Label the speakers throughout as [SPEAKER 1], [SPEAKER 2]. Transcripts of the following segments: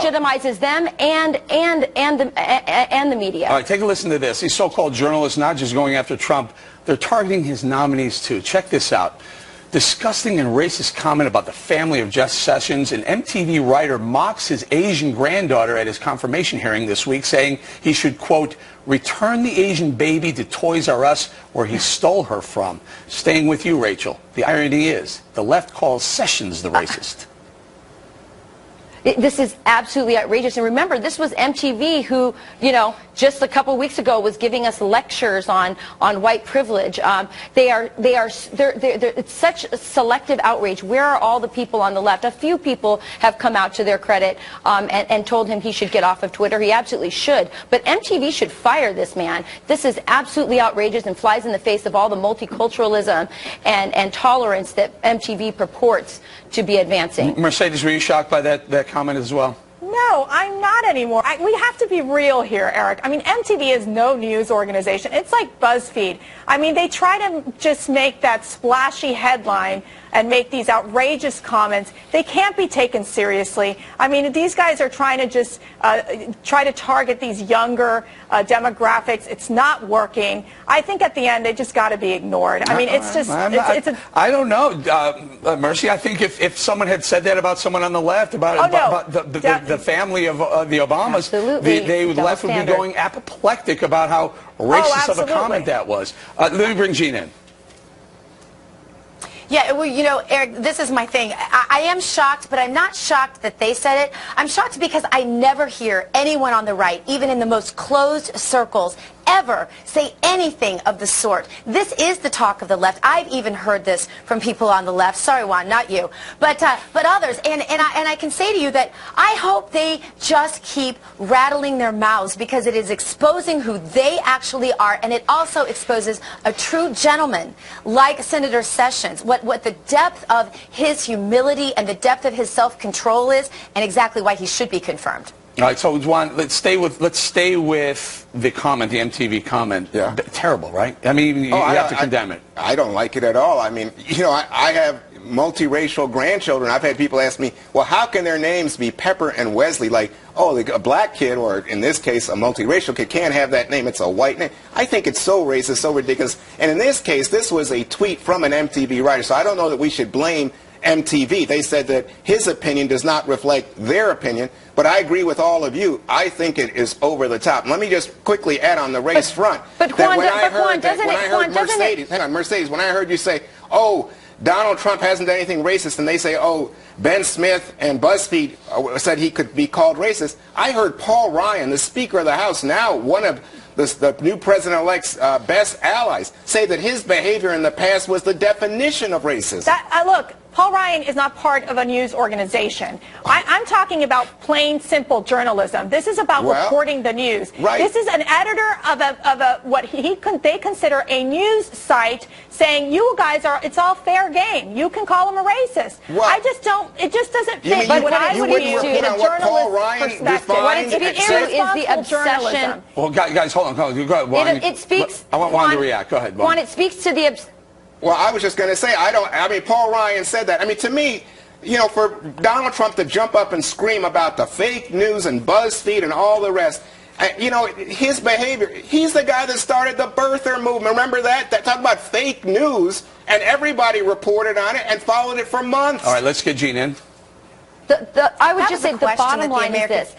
[SPEAKER 1] legitimizes them and the media.
[SPEAKER 2] All right, take a listen to this. These so-called journalists not just going after Trump, they're targeting his nominees too. Check this out. Disgusting and racist comment about the family of Jeff Sessions. An MTV writer mocks his Asian granddaughter at his confirmation hearing this week, saying he should, quote, return the Asian baby to Toys R Us where he stole her from. Staying with you, Rachel. The irony is, the left calls Sessions the racist.
[SPEAKER 1] This is absolutely outrageous. And remember, this was MTV who, you know, just a couple weeks ago was giving us lectures on white privilege. It's such selective outrage. Where are all the people on the left? A few people have come out to their credit and told him he should get off of Twitter. He absolutely should. But MTV should fire this man. This is absolutely outrageous and flies in the face of all the multiculturalism and tolerance that MTV purports to be advancing.
[SPEAKER 2] Mercedes, were you shocked by that comment as well?
[SPEAKER 3] No, I'm not anymore. We have to be real here, Eric. I mean, MTV is no news organization. It's like BuzzFeed. I mean, they try to just make that splashy headline and make these outrageous comments. They can't be taken seriously. I mean, these guys are trying to just try to target these younger demographics. It's not working. I think at the end, they just got to be ignored. I mean, it's just,
[SPEAKER 2] I don't know, Mercy. I think if someone had said that about someone on the left, about the family of the Obamas, the left would be going apoplectic about how racist of a comment that was. Let me bring Gene in.
[SPEAKER 4] Yeah, well, you know, Eric, this is my thing. I am shocked, but I'm not shocked that they said it. I'm shocked because I never hear anyone on the right, even in the most closed circles, ever say anything of the sort. This is the talk of the left. I've even heard this from people on the left. Sorry, Juan, not you, but others. And I can say to you that I hope they just keep rattling their mouths, because it is exposing who they actually are, and it also exposes a true gentleman like Senator Sessions, what the depth of his humility and the depth of his self-control is, and exactly why he should be confirmed.
[SPEAKER 2] All right, so Juan, let's stay with the comment, the MTV comment.
[SPEAKER 5] Yeah.
[SPEAKER 2] Terrible, right? I mean, you have to condemn it.
[SPEAKER 5] I don't like it at all. I mean, you know, I have multiracial grandchildren. I've had people ask me, well, how can their names be Pepper and Wesley? Like, oh, a black kid, or in this case, a multiracial kid, can't have that name. It's a white name. I think it's so racist, so ridiculous. And in this case, this was a tweet from an MTV writer, so I don't know that we should blame MTV. They said that his opinion does not reflect their opinion, but I agree with all of you. I think it is over the top. Let me just quickly add on the race front.
[SPEAKER 1] But Juan,
[SPEAKER 5] Mercedes, when I heard you say, oh, Donald Trump hasn't done anything racist, and they say, oh, Ben Smith and BuzzFeed said he could be called racist, I heard Paul Ryan, the Speaker of the House, now one of the new President-elect's best allies, say that his behavior in the past was the definition of racism.
[SPEAKER 3] Look, Paul Ryan is not part of a news organization. I'm talking about plain, simple journalism. This is about reporting the news.
[SPEAKER 5] Right.
[SPEAKER 3] This is an editor of what they consider a news site, saying, you guys are, it's all fair game. You can call him a racist.
[SPEAKER 5] Well,
[SPEAKER 3] I just don't, it just doesn't fit
[SPEAKER 5] what
[SPEAKER 3] what I would do in a journalist's perspective.
[SPEAKER 1] What it speaks to is the obsession.
[SPEAKER 2] Well, guys, hold on. Go ahead.
[SPEAKER 1] It speaks.
[SPEAKER 2] I want Juan to react. Go ahead, Juan.
[SPEAKER 1] Juan, it speaks to the.
[SPEAKER 5] Well, I was just going to say, I mean, Paul Ryan said that. I mean, to me, you know, for Donald Trump to jump up and scream about the fake news and BuzzFeed and all the rest, you know, his behavior, he's the guy that started the birther movement. Remember that? Talk about fake news, and everybody reported on it and followed it for months.
[SPEAKER 2] All right, let's get Gene in.
[SPEAKER 1] I would just say the bottom line is this.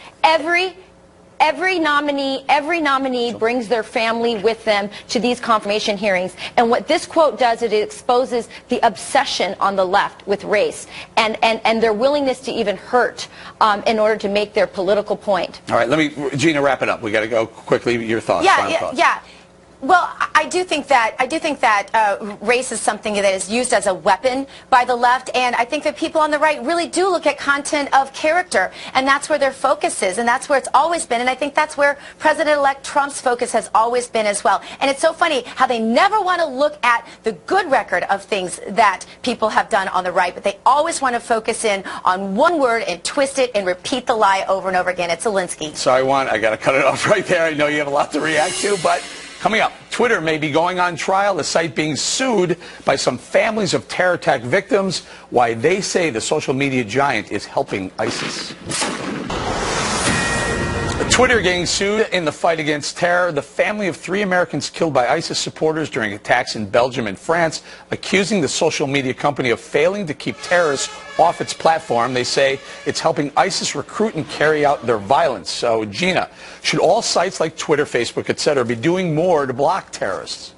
[SPEAKER 1] Every nominee brings their family with them to these confirmation hearings. And what this quote does, it exposes the obsession on the left with race and their willingness to even hurt in order to make their political point.
[SPEAKER 2] All right, Gina, wrap it up. We got to go quickly. Your thoughts.
[SPEAKER 4] Yeah. Well, I do think that race is something that is used as a weapon by the left, and I think that people on the right really do look at content of character, and that's where their focus is, and that's where it's always been, and I think that's where President-elect Trump's focus has always been as well. And it's so funny how they never want to look at the good record of things that people have done on the right, but they always want to focus in on one word and twist it and repeat the lie over and over again. It's Zelensky.
[SPEAKER 2] Sorry, Juan, I got to cut it off right there. I know you have a lot to react to, but coming up, Twitter may be going on trial, the site being sued by some families of terror attack victims, why they say the social media giant is helping ISIS. Twitter getting sued in the fight against terror. The family of 3 Americans killed by ISIS supporters during attacks in Belgium and France, accusing the social media company of failing to keep terrorists off its platform. They say it's helping ISIS recruit and carry out their violence. So, Gina, should all sites like Twitter, Facebook, etc. be doing more to block terrorists?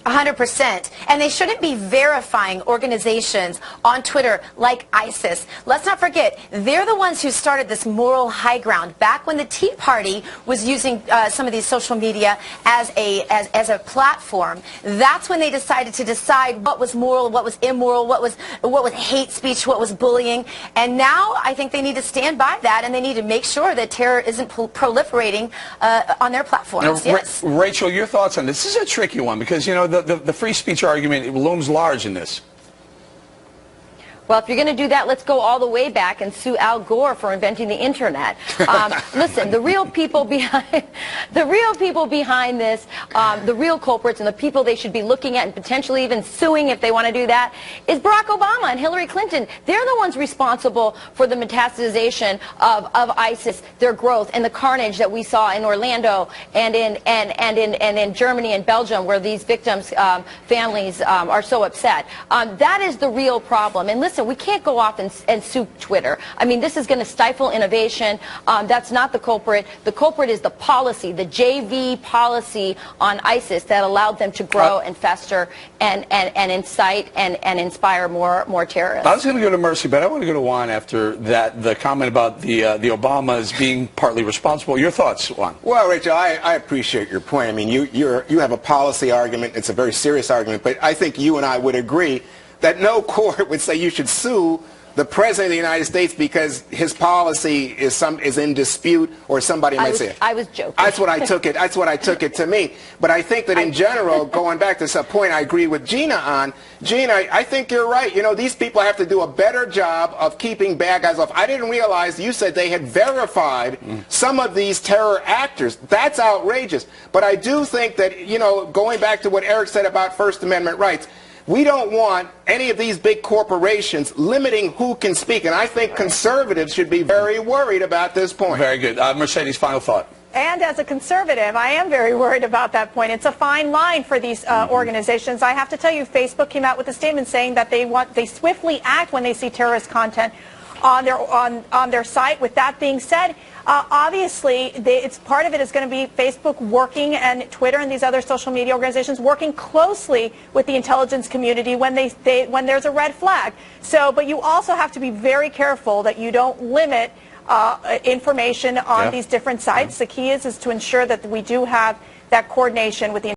[SPEAKER 4] 100%. And they shouldn't be verifying organizations on Twitter like ISIS. Let's not forget, they're the ones who started this moral high ground back when the Tea Party was using some of these social media as a platform. That's when they decided to decide what was moral, what was immoral, what was hate speech, what was bullying. And now I think they need to stand by that, and they need to make sure that terror isn't proliferating on their platforms.
[SPEAKER 2] Now,
[SPEAKER 4] yes.
[SPEAKER 2] Rachel, your thoughts on this? This is a tricky one because, you know, the free speech argument, it looms large in this.
[SPEAKER 1] Well, if you're going to do that, let's go all the way back and sue Al Gore for inventing the internet. Listen, the real people behind this, the real culprits and the people they should be looking at and potentially even suing if they want to do that, is Barack Obama and Hillary Clinton. They're the ones responsible for the metastasization of ISIS, their growth, and the carnage that we saw in Orlando and in Germany and Belgium, where these victims' families are so upset. That is the real problem. And listen, we can't go off and sue Twitter. I mean, this is going to stifle innovation. That's not the culprit. The culprit is the policy, the JV policy on ISIS that allowed them to grow and fester and incite and inspire more terrorists.
[SPEAKER 2] I was going to go to Mercy, but I want to go to Juan after that, the comment about the Obamas being partly responsible. Your thoughts, Juan?
[SPEAKER 5] Well, Rachel, I appreciate your point. I mean, you have a policy argument. It's a very serious argument, but I think you and I would agree that no court would say you should sue the President of the United States because his policy is in dispute, or somebody might say it.
[SPEAKER 1] I was joking.
[SPEAKER 5] That's what I took it. That's what I took it to mean. But I think that in general, going back to some point I agree with Gina on, Gina, I think you're right. You know, these people have to do a better job of keeping bad guys off. I didn't realize you said they had verified some of these terror actors. That's outrageous. But I do think that, you know, going back to what Eric said about First Amendment rights, we don't want any of these big corporations limiting who can speak, and I think conservatives should be very worried about this point.
[SPEAKER 2] Very good. Mercedes, final thought.
[SPEAKER 3] And as a conservative, I am very worried about that point. It's a fine line for these organizations. I have to tell you, Facebook came out with a statement saying that they swiftly act when they see terrorist content on their site. With that being said, obviously, it's part of it is going to be Facebook working, and Twitter and these other social media organizations working closely with the intelligence community when when there's a red flag. So, but you also have to be very careful that you don't limit information on these different sites. The key is to ensure that we do have that coordination with the